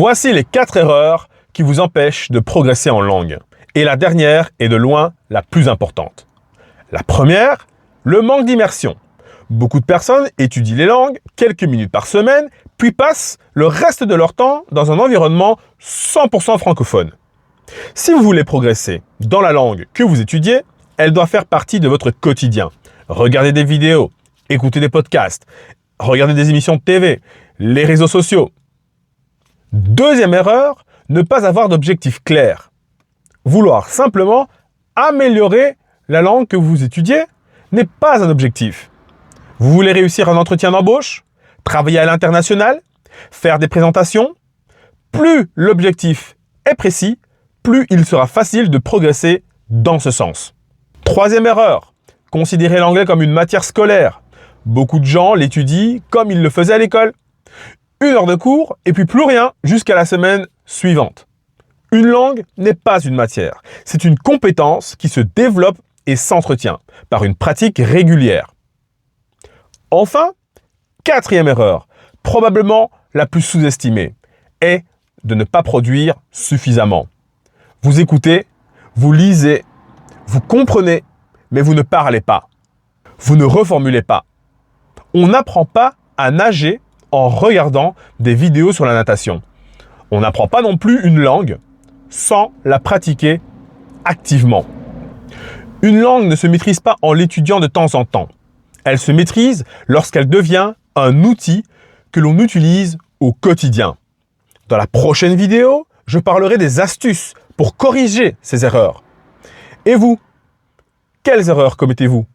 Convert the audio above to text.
Voici les 4 erreurs qui vous empêchent de progresser en langue. Et la dernière est de loin la plus importante. La première, le manque d'immersion. Beaucoup de personnes étudient les langues quelques minutes par semaine, puis passent le reste de leur temps dans un environnement 100% francophone. Si vous voulez progresser dans la langue que vous étudiez, elle doit faire partie de votre quotidien. Regardez des vidéos, écoutez des podcasts, regardez des émissions de TV, les réseaux sociaux. Deuxième erreur, ne pas avoir d'objectif clair. Vouloir simplement améliorer la langue que vous étudiez n'est pas un objectif. Vous voulez réussir un entretien d'embauche, travailler à l'international, faire des présentations. Plus l'objectif est précis, plus il sera facile de progresser dans ce sens. Troisième erreur, considérer l'anglais comme une matière scolaire. Beaucoup de gens l'étudient comme ils le faisaient à l'école. 1 heure de cours et puis plus rien jusqu'à la semaine suivante. Une langue n'est pas une matière. C'est une compétence qui se développe et s'entretient par une pratique régulière. Enfin, 4e erreur, probablement la plus sous-estimée, est de ne pas produire suffisamment. Vous écoutez, vous lisez, vous comprenez, mais vous ne parlez pas. Vous ne reformulez pas. On n'apprend pas à nager en regardant des vidéos sur la natation. On n'apprend pas non plus une langue sans la pratiquer activement. Une langue ne se maîtrise pas en l'étudiant de temps en temps. Elle se maîtrise lorsqu'elle devient un outil que l'on utilise au quotidien. Dans la prochaine vidéo, je parlerai des astuces pour corriger ces erreurs. Et vous, quelles erreurs commettez-vous ?